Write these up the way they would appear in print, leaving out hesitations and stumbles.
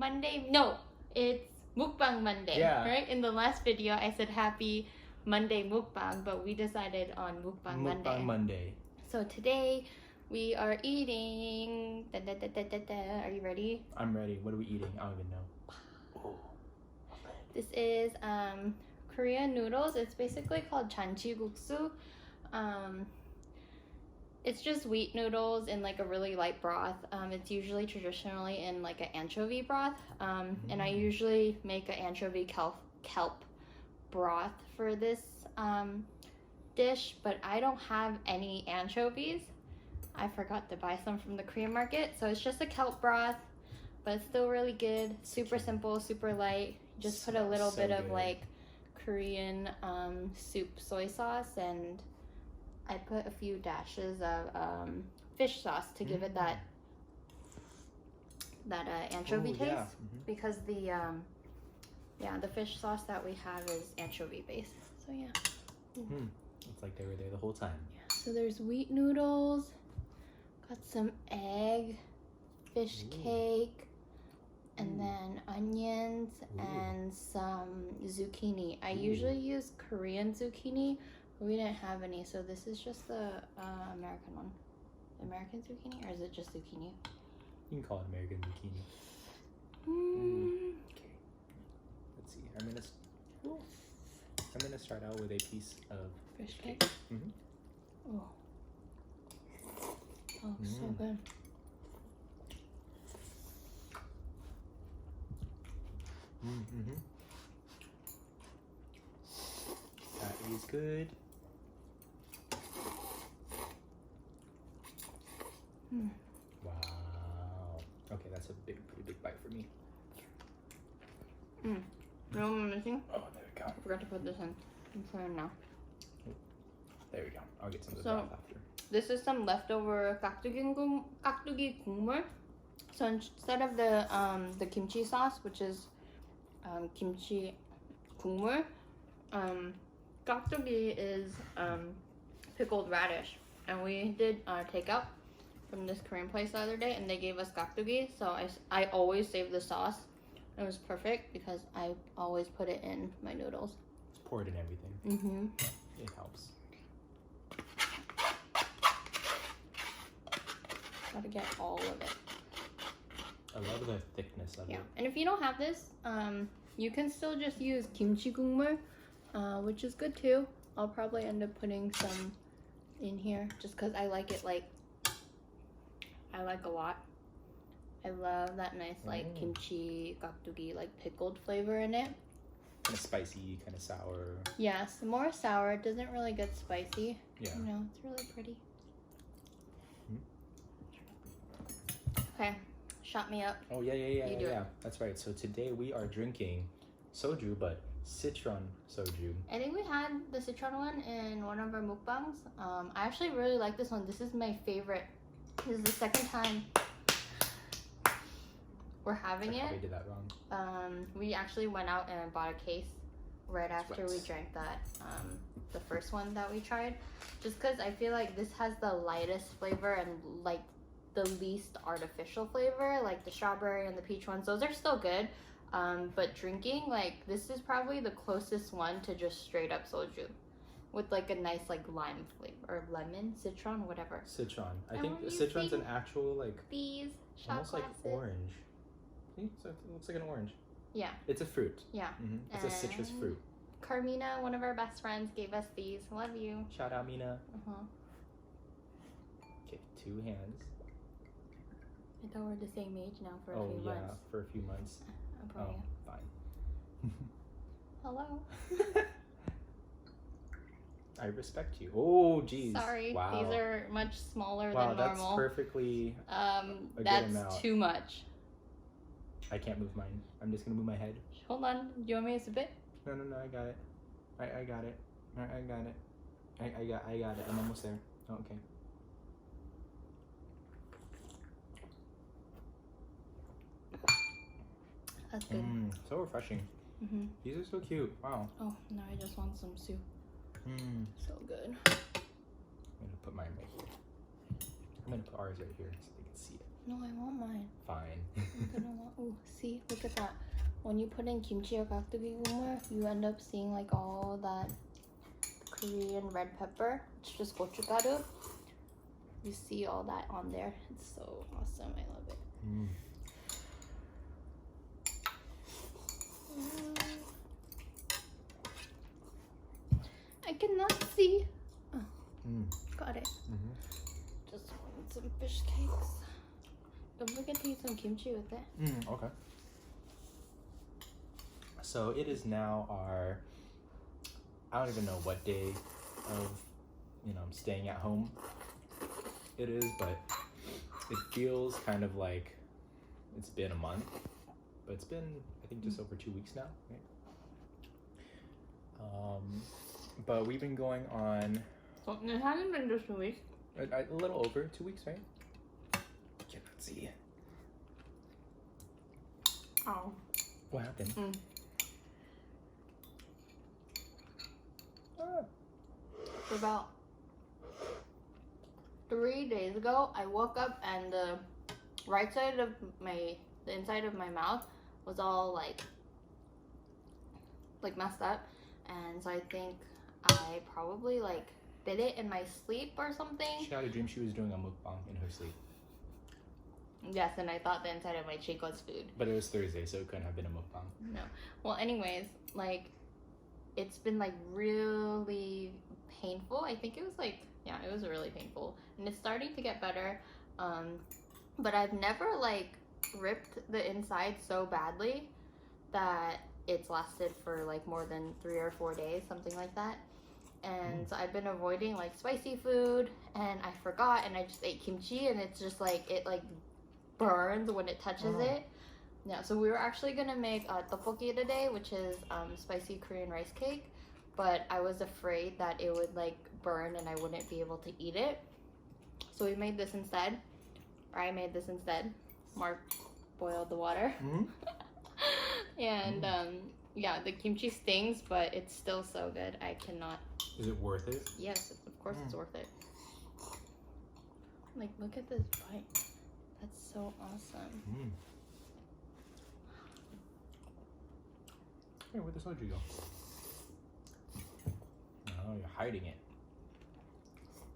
Monday. No, it's Mukbang Monday. Yeah. Right? In the last video, I said happy Monday mukbang, but we decided on Mukbang Monday. Mukbang Monday. So today we are eating. Are you ready? I'm ready. What are we eating? I don't even know. Oh. This is Korean noodles. It's basically called janjiguksu. It's just wheat noodles in like a really light broth. It's usually traditionally in like an anchovy broth. And I usually make an anchovy kelp broth for this dish, but I don't have any anchovies. I forgot to buy some from the Korean market. So it's just a kelp broth, but it's still really good. Super simple, super light. Just put a little bit of like Korean soup soy sauce, and I put a few dashes of fish sauce to give it that anchovy taste. Yeah. Because the fish sauce that we have is anchovy based. So yeah. It's like they were there the whole time. Yeah. So there's wheat noodles, got some egg, fish cake, and then onions and some zucchini. I usually use Korean zucchini, but we didn't have any, so this is just the American one. American zucchini, or is it just zucchini? You can call it American zucchini. Okay. Let's see. I'm gonna start out with a piece of fish cake. Oh, so good. That is good. Wow. Okay, that's a pretty big bite for me. You know what I'm missing? Oh, there we go. I forgot to put this in. I'm putting it now. There we go. I'll get some of the broth after. This is some leftover 깍두기 국물. So instead of the kimchi sauce, which is kimchi 국물, 깍두기 is pickled radish. And we did takeout from this Korean place the other day, and they gave us 깍두기. So I always save the sauce. It was perfect because I always put it in my noodles. Just pour it in everything. It helps. Gotta get all of it. I love the thickness of it. And if you don't have this, you can still just use kimchi 국물, which is good too. I'll probably end up putting some in here just because I like it. I like a lot. I love that nice like kimchi 깍두기 like pickled flavor in it. Kind of spicy, kind of sour. Yes, more sour. It doesn't really get spicy. Yeah. You know, it's really pretty. Okay, shot me up. Oh yeah. That's right. So today we are drinking soju, but Citron soju. I think we had the Citron one in one of our mukbangs. I actually really like this one. This is my favorite. This is the second time we're having it. We did that wrong. We actually went out and bought a case right after we drank that the first one that we tried, just because I feel like this has the lightest flavor and like the least artificial flavor. Like the strawberry and the peach ones, those are still good, but drinking, like, this is probably the closest one to just straight up soju with like a nice like lime flavor or lemon, citron, whatever. Citron. I think citron's an actual like these shot almost glasses. like orange. See? So it looks like an orange. Yeah. It's a fruit. Yeah. It's a citrus fruit. Carmina, one of our best friends, gave us these. Love you. Shout out, Mina. Okay, 2 hands. I thought we're the same age now for a few months. Oh yeah, for a few months. I'm probably. Fine. Hello. I respect you. Oh, geez. Sorry, wow. These are much smaller wow, than normal. That's perfectly a good that's amount. too much. I can't move mine. I'm just gonna move my head. Hold on. Do you want me to sip it? No, I got it. I got it. I got it. I got it. I'm almost there. Oh, okay. That's good. So refreshing. These are so cute. Wow. Oh, now I just want some soup. So good. I'm gonna put mine right here. I'm gonna put ours right here so they can see it. No, I want mine. Fine. I'm gonna want. Oh, see, look at that. When you put in kimchi or gakdugi gumar, you end up seeing like all that Korean red pepper. It's just gochugaru. You see all that on there. It's so awesome. I love it. I cannot see. Oh, got it. Just want some fish cakes. Don't forget to eat some kimchi with it. Okay. So it is now our, I don't even know what day of, staying at home it is, but it feels kind of like it's been a month, but it's been, I think, just over 2 weeks now, right? But we've been going on. So it hasn't been just 2 weeks. A little over 2 weeks, right? Cannot see. Oh. What happened? For about 3 days ago, I woke up and the right side of the inside of my mouth was all like messed up, and so I think I probably like bit it in my sleep or something. She had a dream she was doing a mukbang in her sleep. Yes, and I thought the inside of my cheek was food. But it was Thursday, so it couldn't have been a mukbang. No. Well, anyways, like, it's been like really painful. I think it was like, yeah, it was really painful, and it's starting to get better. But I've never like ripped the inside so badly that it's lasted for like more than 3 or 4 days, something like that. And so I've been avoiding like spicy food, and I forgot, and I just ate kimchi, and it's just like it like burns when it touches it. Yeah, so we were actually gonna make tteokbokki today, which is spicy Korean rice cake, but I was afraid that it would like burn and I wouldn't be able to eat it. So we made this instead. Or I made this instead. Mark boiled the water. And yeah, the kimchi stings, but it's still so good. I cannot. Is it worth it? Yes, of course it's worth it. Like, look at this bite. That's so awesome. Hey, where'd the soju go? Oh, you're hiding it.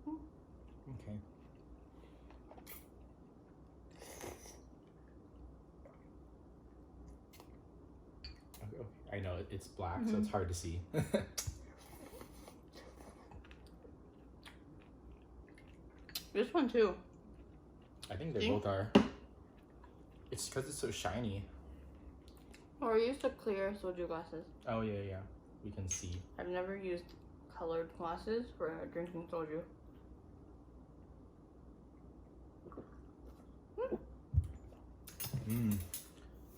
Okay. I know it's black, so it's hard to see. This one too. I think they both are. It's because it's so shiny. Or I used to clear soju glasses. Oh yeah, we can see. I've never used colored glasses for drinking soju.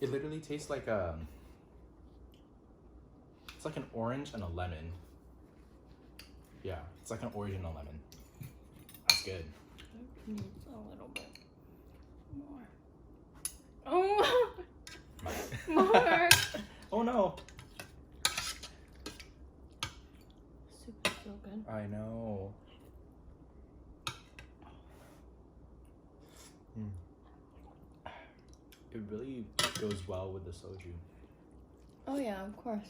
It literally tastes like it's like an orange and a lemon. Yeah, it's like an orange and a lemon. That's good. It needs a little bit more. Oh, more. Oh no. Soup is so good. I know. It really goes well with the soju. Oh yeah, of course.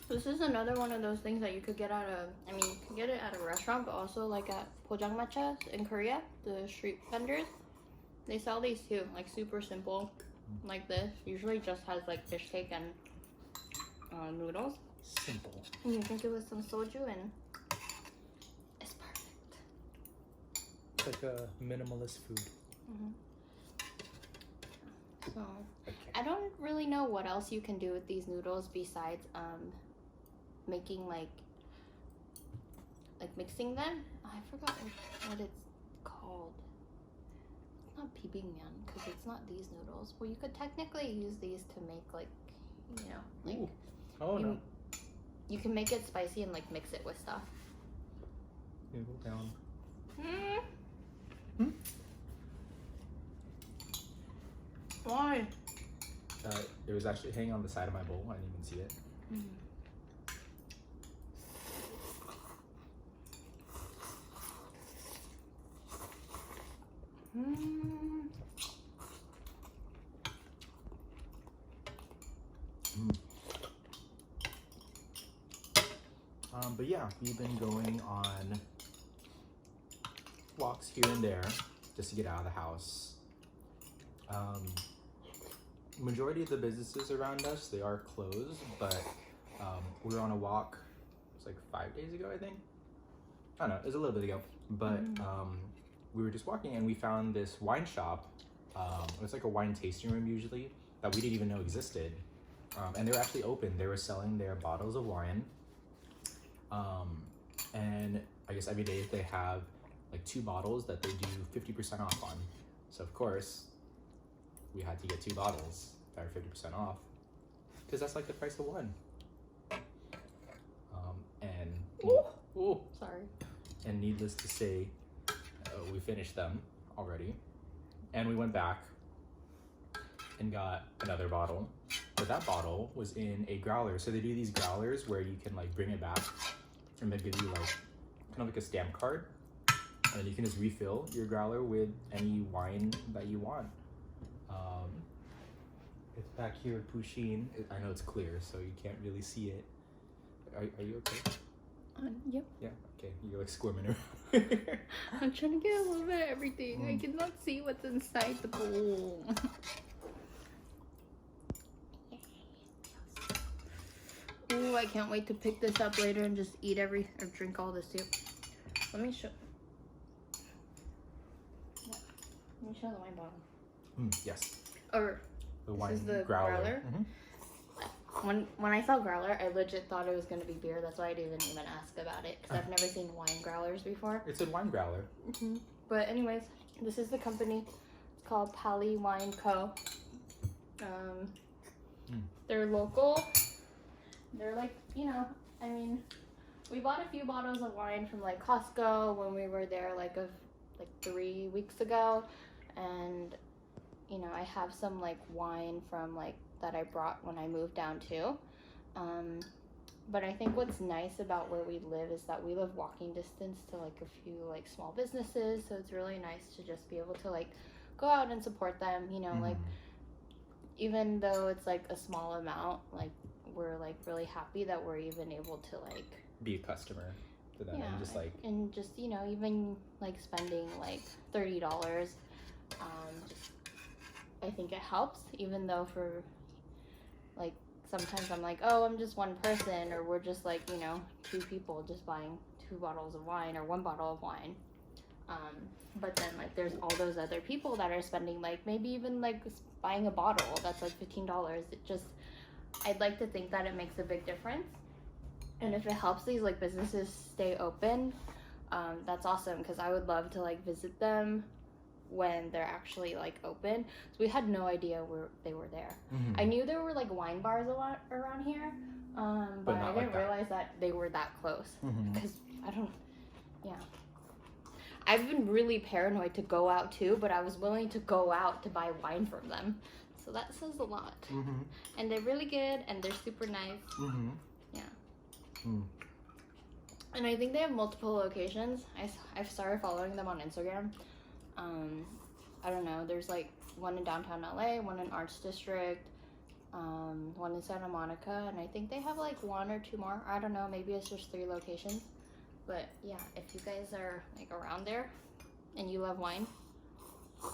This is another one of those things that you could get at you could get it at a restaurant, but also like at pojangmatcha in Korea, the street vendors. They sell these too, like super simple, like this. Usually just has like fish cake and noodles. Simple. And you drink it with some soju and it's perfect. It's like a minimalist food. So, I don't really know what else you can do with these noodles besides making like mixing them. I forgot what it's called. It's not bibimbap because it's not these noodles. Well, you could technically use these to make like, Ooh. Oh no. You can make it spicy and like mix it with stuff. Noodle down. Why? It was actually hanging on the side of my bowl. I didn't even see it. Mm. But yeah, we've been going on walks here and there just to get out of the house. Majority of the businesses around us, they are closed, but we were on a walk, it was like 5 days ago, I think. I don't know, it was a little bit ago, but we were just walking and we found this wine shop. It was like a wine tasting room usually that we didn't even know existed. And they were actually open. They were selling their bottles of wine. And I guess every day they have like 2 bottles that they do 50% off on. So of course, we had to get 2 bottles that are 50% off because that's like the price of one. Sorry. And needless to say, we finished them already. And we went back and got another bottle. But that bottle was in a growler. So they do these growlers where you can like bring it back and they give you like kind of like a stamp card. And you can just refill your growler with any wine that you want. It's back here with Pusheen. I know it's clear, so you can't really see it. Are you okay? Yep. Yeah, okay. You're like squirming around. I'm trying to get a little bit of everything. I cannot see what's inside the bowl. Ooh, I can't wait to pick this up later and just eat or drink all the soup. Let me show. Yeah. Let me show the wine bottle. Yes. Or the this wine is the growler. When I saw growler, I legit thought it was gonna be beer. That's why I didn't even ask about it because I've never seen wine growlers before. It's a wine growler. But anyways, this is the company. It's called Pali Wine Co. They're local. They're like, you know, I mean, we bought a few bottles of wine from like Costco when we were there like 3 weeks ago, and you know, I have some like wine from like that I brought when I moved down too. But I think what's nice about where we live is that we live walking distance to like a few like small businesses, so it's really nice to just be able to like go out and support them, you know, like even though it's like a small amount, like we're like really happy that we're even able to like be a customer to them. Yeah, and just you know, even like spending like $30, just I think it helps, even though for like sometimes I'm like, oh, I'm just one person, or we're just like, you know, 2 people just buying 2 bottles of wine or 1 bottle of wine. But then like there's all those other people that are spending like maybe even like buying a bottle that's like $15. It just, I'd like to think that it makes a big difference. And if it helps these like businesses stay open, that's awesome, because I would love to like visit them when they're actually like open. So we had no idea where they were there. I knew there were like wine bars a lot around here, but I didn't realize that they were that close, because I've been really paranoid to go out too, but I was willing to go out to buy wine from them, so that says a lot. And they're really good and they're super nice. And I think they have multiple locations. I've started following them on Instagram. I don't know, there's like one in downtown LA, one in Arts District, one in Santa Monica, and I think they have like 1 or 2 more. I don't know, maybe it's just 3 locations. But yeah, if you guys are like around there and you love wine,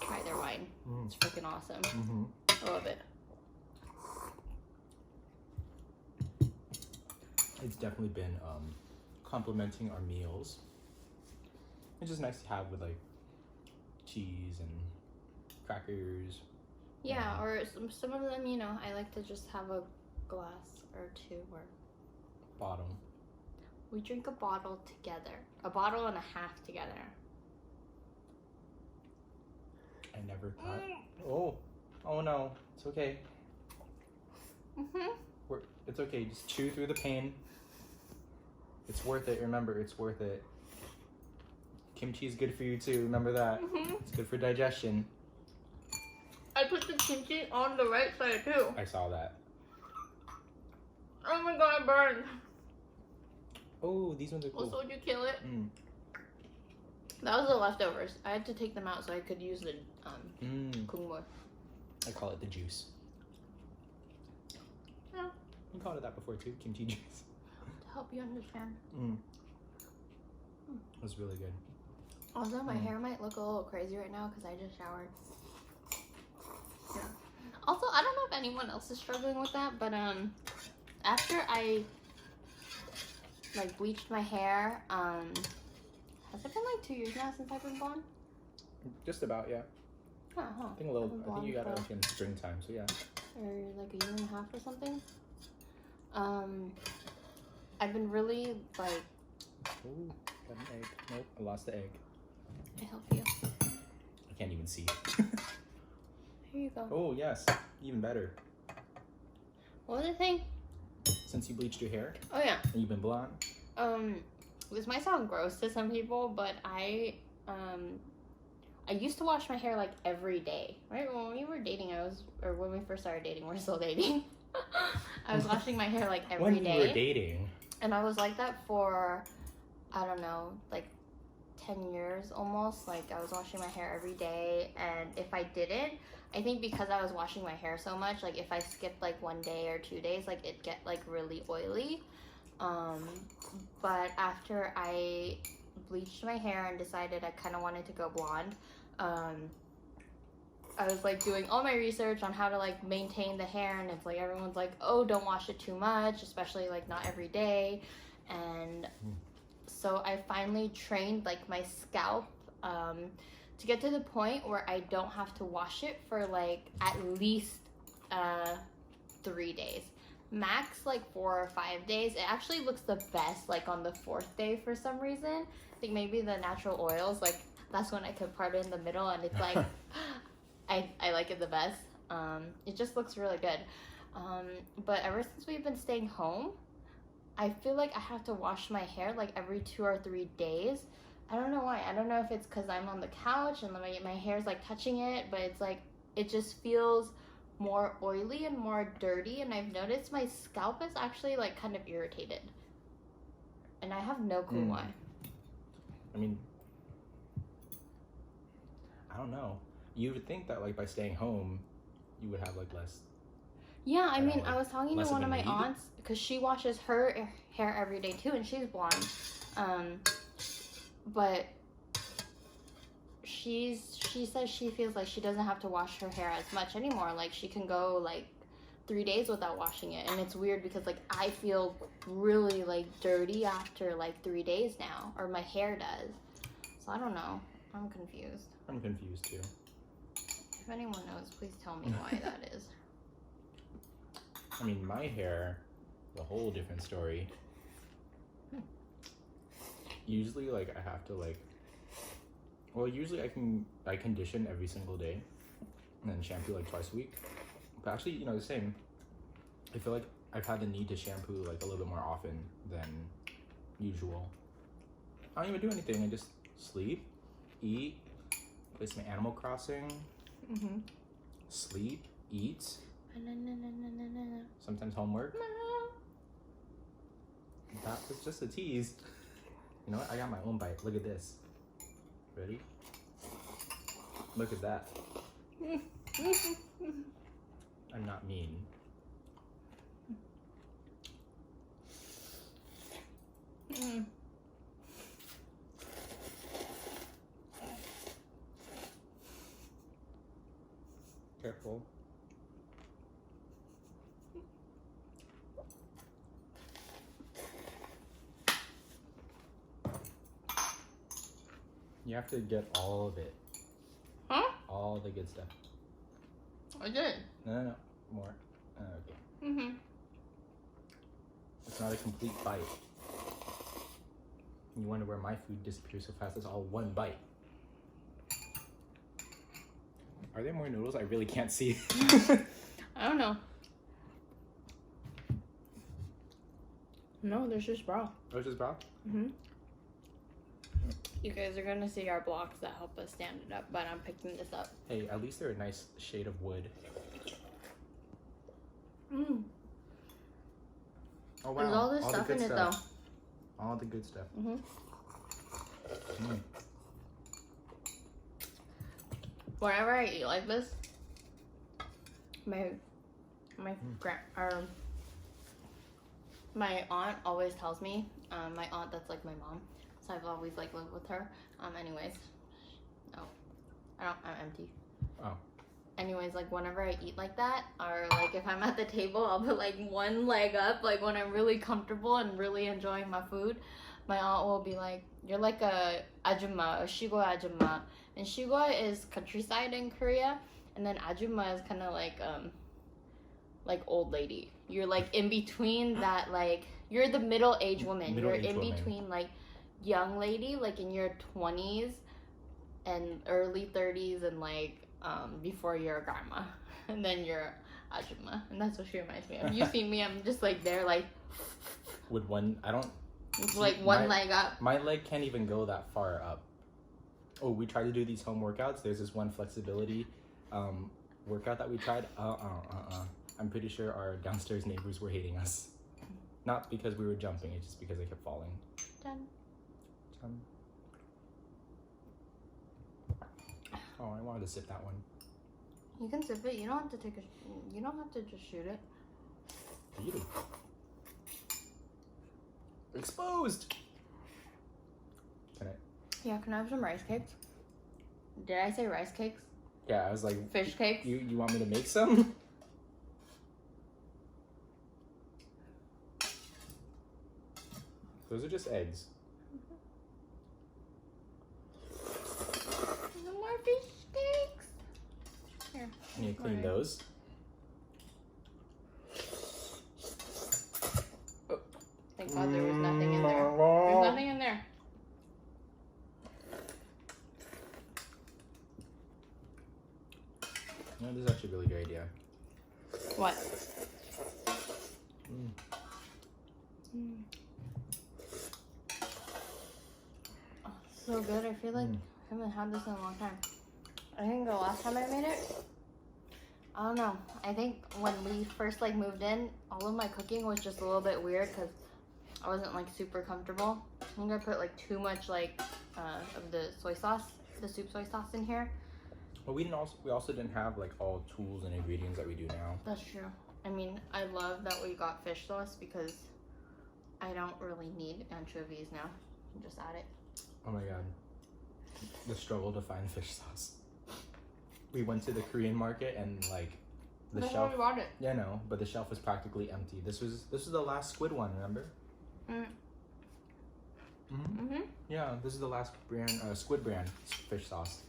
try their wine. It's freaking awesome. I love it. It's definitely been complementing our meals. It's just nice to have with like cheese and crackers. Yeah, or some of them, you know, I like to just have a glass or 2 or bottle. We drink a bottle together, a bottle and a half together. I never thought. Oh no, it's okay. It's okay. Just chew through the pain. It's worth it. Remember, it's worth it. Kimchi is good for you too. Remember that. It's good for digestion. I put the kimchi on the right side too. I saw that. Oh my god, it burned. Oh, these ones are cool. Also, would you kill it? That was the leftovers. I had to take them out so I could use the kungmo. I call it the juice. Yeah. You called it that before too, kimchi juice. To help you understand. It was really good. Also, my hair might look a little crazy right now because I just showered. Yeah. Also, I don't know if anyone else is struggling with that, but after I like bleached my hair, has it been like 2 years now since I've been blonde? Just about, yeah. Huh. I think I think you got it like in springtime, so yeah. Or like a year and a half or something. I've been really like. Ooh, got an egg. Nope, I lost the egg. I help you. I can't even see. Here you go. Oh yes, even better. What was the thing? Since you bleached your hair. Oh yeah. And you've been blonde. This might sound gross to some people, but I used to wash my hair like every day. Right when we were dating, when we first started dating, we're still dating. I was washing my hair like every day. When we were dating. And I was like that for, I don't know, like 10 years almost. Like I was washing my hair every day, and if I didn't, I think because I was washing my hair so much, like if I skipped like 1 day or 2 days, like it'd get like really oily. But after I bleached my hair and decided I kind of wanted to go blonde, I was like doing all my research on how to like maintain the hair, and it's like everyone's like, oh, don't wash it too much, especially like not every day. And so I finally trained like my scalp to get to the point where I don't have to wash it for like at least 3 days, max like 4 or 5 days. It actually looks the best like on the 4th day for some reason. I think maybe the natural oils, like that's when I could part it in the middle, and it's like I like it the best. It just looks really good. But ever since we've been staying home, I feel like I have to wash my hair like every 2 or 3 days. I don't know why. I don't know if it's because I'm on the couch and my hair's like touching it, but it's like it just feels more oily and more dirty, and I've noticed my scalp is actually like kind of irritated, and I have no clue why. I mean, I don't know. You would think that like by staying home, you would have like less. Yeah, I mean, I was talking to one of my aunts because she washes her hair every day too, and she's blonde. But she says she feels like she doesn't have to wash her hair as much anymore. Like she can go like 3 days without washing it, and it's weird because like I feel really like dirty after like 3 days now, or my hair does. So I don't know. I'm confused. I'm confused too. If anyone knows, please tell me why that is. I mean, my hair, a whole different story. Usually, like, I have to, like, well, usually I condition every single day and then shampoo, like, twice a week. But actually, you know, the same. I feel like I've had the need to shampoo, like, a little bit more often than usual. I don't even do anything. I just sleep, eat, play some Animal Crossing, sleep, eat, sometimes homework. That was just a tease. You know what? I got my own bite. Look at this. Ready? Look at that. I'm not mean. Careful. You have to get all of it. Huh? All the good stuff. I did. No. More. Okay. It's not a complete bite. You wonder where my food disappears so fast. It's all one bite. Are there more noodles? I really can't see. I don't know. No, there's just broth. Oh, it's just broth? You guys are gonna see our blocks that help us stand it up, but I'm picking this up. Hey, at least they're a nice shade of wood. Oh wow! There's all this stuff in it though. All the good stuff. Whenever I eat like this, my my aunt always tells me, my aunt that's like my mom, so I've always like lived with her. Anyways, I'm empty. Oh. Anyways, like whenever I eat like that, or like if I'm at the table, I'll put like one leg up, like when I'm really comfortable and really enjoying my food. My aunt will be like, "You're like a ajumma, a shigo ajumma," and shigo is countryside in Korea, and then ajumma is kind of like old lady. You're like in between that, like you're the middle-aged woman. You're in between like young lady, like in your 20s and early 30s, and like before you're a grandma, and then you're ajumma, and that's what she reminds me of. You see me, I'm just like there, like with one. I don't. Like one leg up. My leg can't even go that far up. Oh, we tried to do these home workouts. There's this one flexibility workout that we tried. I'm pretty sure our downstairs neighbors were hating us. Not because we were jumping, it's just because I kept falling. Done. Oh, I wanted to sip that one. You can sip it. You don't have to take a. You don't have to just shoot it. Eat it. Exposed. Can I? Yeah. Can I have some rice cakes? Did I say rice cakes? Yeah, I was like. Fish cakes. You want me to make some? Those are just eggs. No more fish cakes. Here. I need to clean those. Oh, thank God there was nothing in there. There's nothing in there. No, this is actually a really good idea. What? Oh, so good. I feel like I haven't had this in a long time. I think the last time I made it, I don't know. I think when we first like moved in, all of my cooking was just a little bit weird because I wasn't like super comfortable. I think I put like too much like of the soy sauce, the soup soy sauce in here. Well, we also didn't have like all tools and ingredients that we do now. That's true. I mean, I love that we got fish sauce because I don't really need anchovies now. Just add it. Oh my God, the struggle to find fish sauce. We went to the Korean market and like the That's shelf. how we bought it. Yeah, no, but the shelf was practically empty. This was the last squid one, remember? Yeah, this is the last brand, squid brand fish sauce.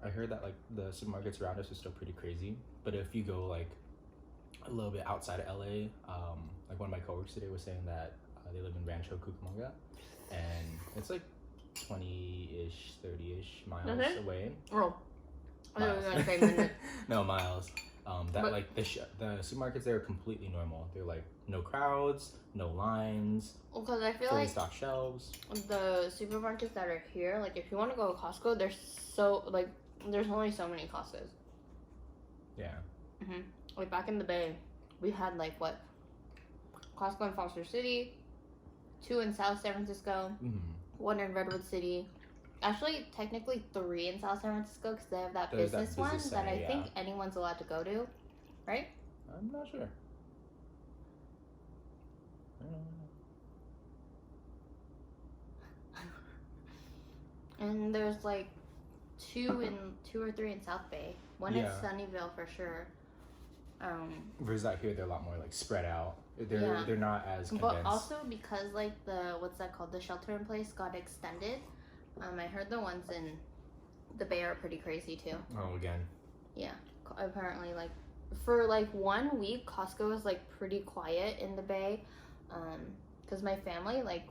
I heard that like the supermarkets around us are still pretty crazy, but if you go like a little bit outside of LA, like one of my coworkers today was saying that they live in Rancho Cucamonga, and it's like 20-ish, 30-ish miles away. Oh, I Miles. was gonna say minutes. No, miles. Like the supermarkets there are completely normal. They're like no crowds, no lines. Because I feel fully like stocked shelves. the supermarkets that are here, like if you want to go to Costco, there's only so many Costcos. Yeah. Like back in the Bay, we had like what? Costco in Foster City, 2 in South San Francisco, 1 in Redwood City. Actually, technically 3 in South San Francisco because they have that business one that I think anyone's allowed to go to, right? I'm not sure. I don't know. And there's like 2 or 3 in South Bay. One in Sunnyvale for sure. Versus out here, they're a lot more like spread out. They're not as condensed. But also because like what's that called? The shelter in place got extended. I heard the ones in the Bay are pretty crazy too. Oh, again. Yeah, apparently like for like 1 week, Costco was like pretty quiet in the Bay, because my family like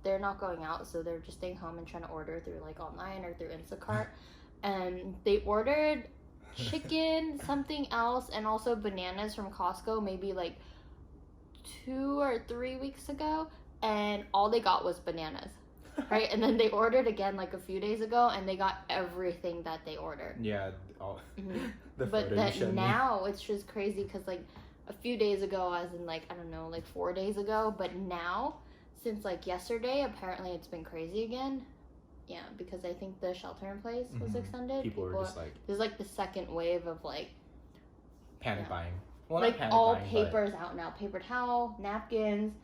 they're not going out, so they're just staying home and trying to order through like online or through Instacart, and they ordered chicken, something else, and also bananas from Costco maybe like 2 or 3 weeks ago, and all they got was bananas. Right, and then they ordered again like a few days ago, and they got everything that they ordered. Yeah, all but that now it's just crazy because like a few days ago, as in like I don't know, like 4 days ago, but now since like yesterday, apparently it's been crazy again. Yeah, because I think the shelter in place was Mhm. extended. People were just like there's like the second wave of like panic buying. Well, like not panic all buying, papers out now. Paper towel, napkins,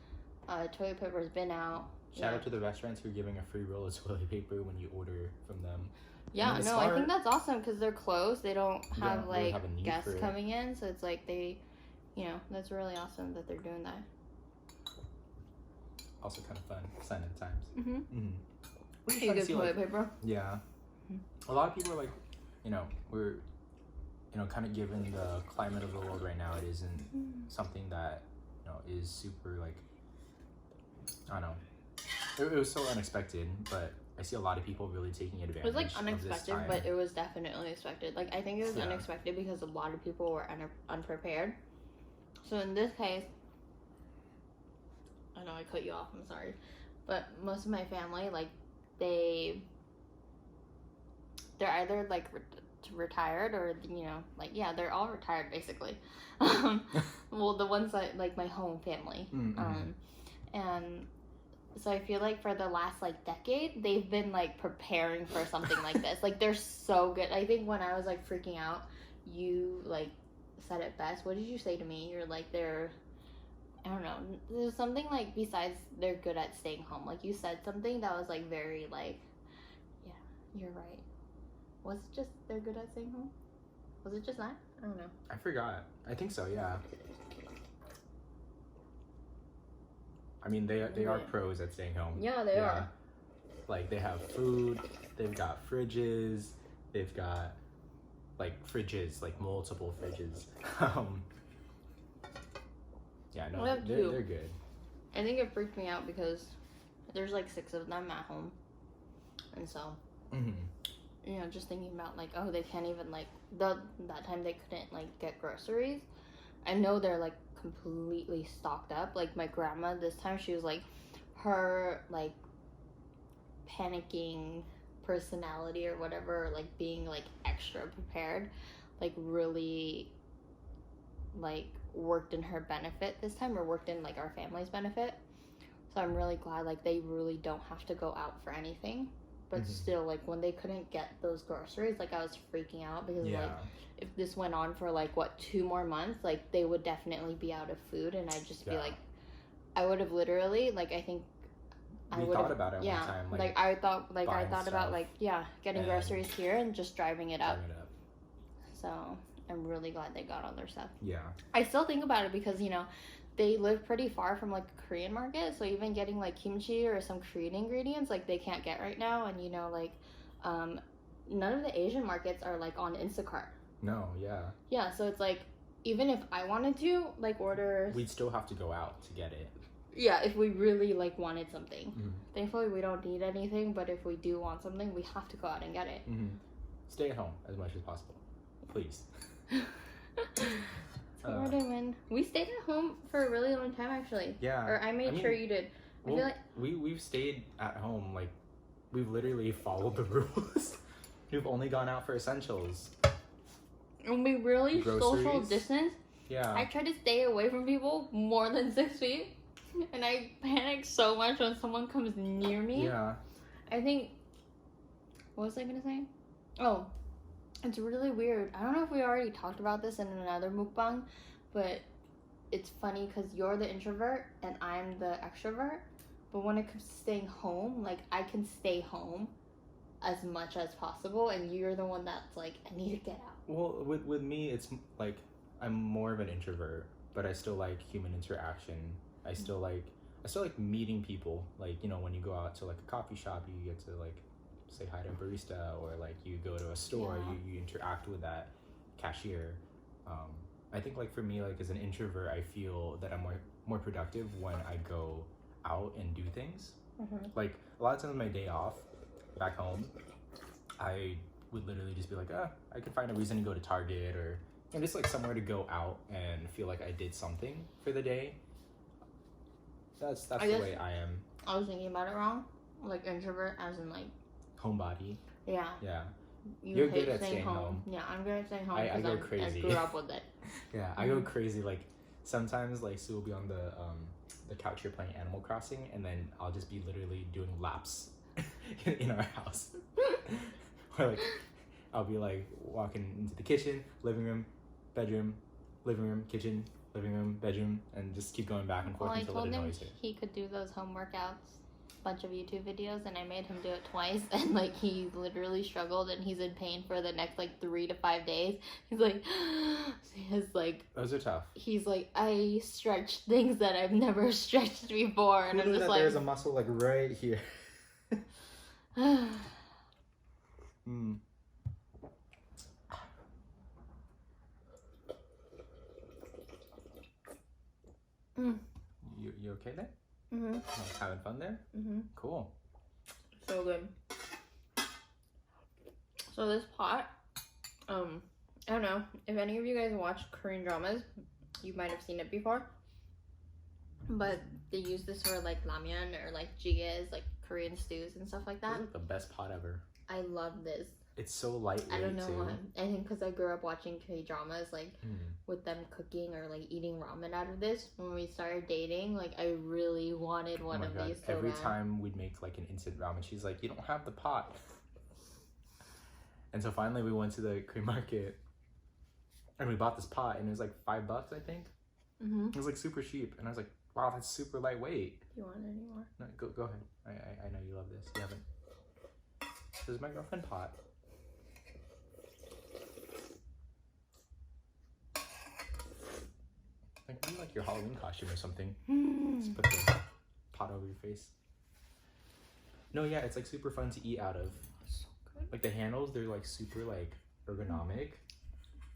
toilet paper's been out. Shout out to the restaurants who are giving a free roll of toilet paper when you order from them. Yeah, I mean, no, I think that's awesome because they're closed. They don't have really like have a need guests for it. coming in, so it's like they, you know, that's really awesome that they're doing that. Also kind of fun, sign of the times. Mm-hmm. Mm-hmm. What are You trying to get see, toilet like, paper. yeah. Mhm. A lot of people are like, you know, we're, you know, kind of given the climate of the world right now, it isn't something that, you know, is super like, I don't know. It was so unexpected, but I see a lot of people really taking advantage. It was like of this unexpected, time. but it was definitely expected. Like I think it was Yeah. unexpected because a lot of people were unprepared. So in this case, I know I cut you off. I'm sorry, but most of my family, like they're either like retired or you know like yeah they're all retired basically. Well, the ones that like my home family, Mm-hmm. And so I feel like for the last like decade they've been like preparing for something like this. Like they're so good. I think when I was like freaking out, you like said it best. What did you say to me? You're like I don't know, there's something like besides they're good at staying home. Like you said something that was like very like, yeah, you're right. Was it just they're good at staying home? Was it just that? I don't know. I forgot. I think so, yeah. I mean, they are pros at staying home. Yeah, they are. Like, they have food, they've got fridges, they've got, like, fridges, like, multiple fridges. Yeah, no, they're good. I think it freaked me out because there's, like, 6 of them at home. And so, you know, just thinking about, like, oh, they can't even, like, that time they couldn't, like, get groceries. I know they're, like, completely stocked up. Like my grandma this time, she was like, her like panicking personality or whatever, like being like extra prepared, like really like worked in her benefit this time, or worked in like our family's benefit. So I'm really glad like they really don't have to go out for anything. But still, like when they couldn't get those groceries, like I was freaking out because like if this went on for like 2 more months, like they would definitely be out of food, and I'd just be like, I would have literally like I think we thought about it one time. Like I thought about like getting groceries here and just driving it up. So I'm really glad they got all their stuff. Yeah. I still think about it because you know they live pretty far from like a Korean market, so even getting like kimchi or some Korean ingredients like they can't get right now, and you know like none of the Asian markets are like on Instacart. No, yeah. Yeah, so it's like even if I wanted to like order, we'd still have to go out to get it. Yeah, if we really like wanted something. Thankfully we don't need anything, but if we do want something, we have to go out and get it. Stay at home as much as possible, please. We stayed at home for a really long time actually. Yeah. Or I mean, sure you did. I feel like we've stayed at home, like we've literally followed the rules. We've only gone out for essentials. And we really social distance. Yeah. I try to stay away from people more than 6 feet. And I panic so much when someone comes near me. Yeah. I think what was I gonna say? Oh. It's really weird. I don't know if we already talked about this in another mukbang, but it's funny because you're the introvert and I'm the extrovert. But when it comes to staying home, like I can stay home as much as possible, and you're the one that's like, I need to get out. Well, with me, it's like I'm more of an introvert, but I still like human interaction. I still like meeting people. Like, you know, when you go out to like a coffee shop, you get to like say hi to a barista, or like you go to a store, you interact with that cashier. I think like for me, like as an introvert, I feel that I'm more productive when I go out and do things. Like a lot of times on my day off back home, I would literally just be like, I could find a reason to go to Target, or just like somewhere to go out and feel like I did something for the day. That's the way I am. I was thinking about it wrong. Like introvert as in like homebody. Yeah. Yeah. You're good at staying home. Yeah, I'm good at staying home. I go crazy. I grew up with it. Yeah, I go crazy. Like sometimes, like Sue will be on the couch here playing Animal Crossing, and then I'll just be literally doing laps in our house. Or like, I'll be like walking into the kitchen, living room, bedroom, living room, kitchen, living room, bedroom, and just keep going back and forth until it annoys her. He could do those home workouts, bunch of YouTube videos, and I made him do it twice, and like he literally struggled, and he's in pain for the next like 3 to 5 days. He's like, those are tough. He's like, I stretched things that I've never stretched before, and I'm just like, there's a muscle like right here. Mm. You okay there? Mm-hmm. Having fun there? Mm-hmm. Cool. So good. So this pot, I don't know if any of you guys watch Korean dramas, you might have seen it before, but they use this for like ramyeon or like jjigaes, like Korean stews and stuff like that. This is like the best pot ever. I love this. It's so lightweight. I don't know too. why. I think because I grew up watching K-dramas, like with them cooking or like eating ramen out of this. When we started dating, like I really wanted one of these. So every bad. time we'd make like an instant ramen, she's like, "You don't have the pot." And so finally, we went to the Korean market, and we bought this pot, and it was like $5, I think. Mm-hmm. It was like super cheap, and I was like, "Wow, that's super lightweight." Do you want it anymore? No, go ahead. I know you love this. You haven't. This is my girlfriend pot. Like maybe like your Halloween costume or something. Just put the pot over your face. No, yeah, it's like super fun to eat out of. So good. Like the handles, they're like super like ergonomic.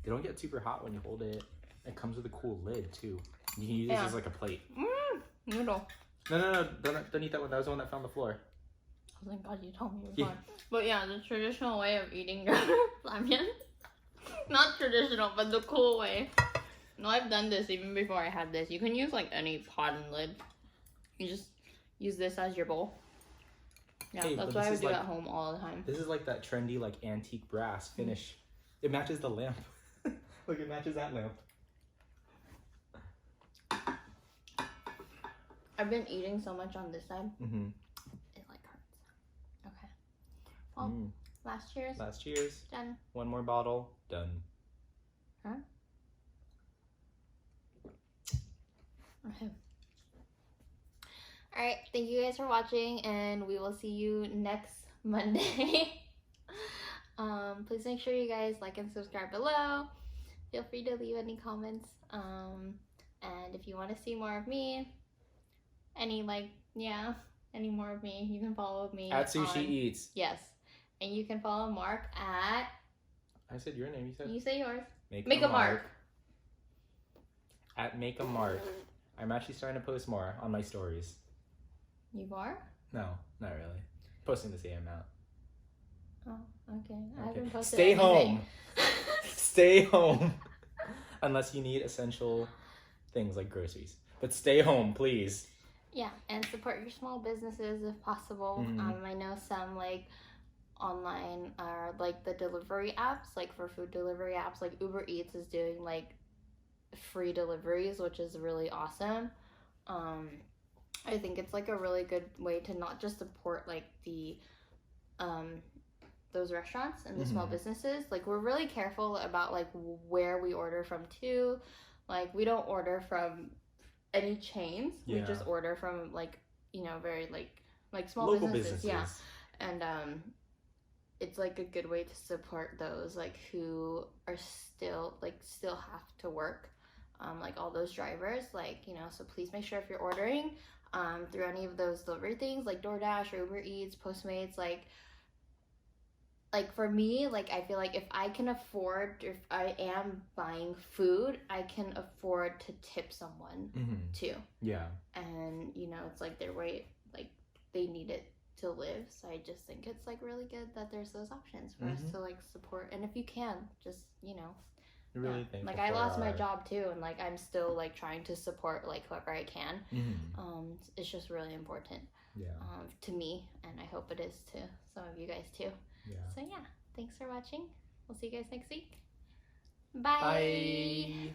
They don't get super hot when you hold it. It comes with a cool lid too. You can use this as like a plate. Noodle. No, don't eat that one. That was the one that fell on the floor. Oh, thank God you told me before. Yeah. But yeah, the traditional way of eating your ramyeon. Not traditional, but the cool way. No, I've done this even before I had this. You can use like any pot and lid. You just use this as your bowl. Yeah, hey, that's what I would do at home all the time. This is like that trendy like antique brass finish. It matches the lamp. Look, it matches that lamp. I've been eating so much on this side. Mm-hmm. It like hurts. Okay. Well, last cheers. Last cheers. Done. One more bottle. Done. Huh? Okay. Alright, thank you guys for watching, and we will see you next Monday. Please make sure you guys like and subscribe below. Feel free to leave any comments. And if you want to see more of me, any more of me, you can follow me at Sushi Eats. Yes. And you can follow Mark at... I said your name, You say yours. Make a mark. At Make a Mark. I'm actually starting to post more on my stories. You are? No, not really. Posting the same amount. Oh, okay. I haven't posted Stay anything. home. Stay home. Unless you need essential things like groceries. But stay home, please. Yeah, and support your small businesses if possible. I know some like online are like the delivery apps, like for food delivery apps, like Uber Eats is doing like free deliveries, which is really awesome. I think it's like a really good way to not just support like the those restaurants and the small businesses. Like we're really careful about like where we order from too. Like we don't order from any chains. We just order from like, you know, very like small local businesses. Yeah. And it's like a good way to support those like who are still have to work. Like all those drivers, like, you know, so please make sure if you're ordering through any of those delivery things like DoorDash or Uber Eats, Postmates, like for me, like I feel like if I can afford, if I am buying food, I can afford to tip someone too. Yeah. And you know, it's like their way, like they need it to live. So I just think it's like really good that there's those options for us to like support. And if you can, just, you know, really like I lost my job too, and like I'm still like trying to support like whoever I can. It's just really important to me, and I hope it is to some of you guys too. So yeah, thanks for watching. We'll see you guys next week. Bye.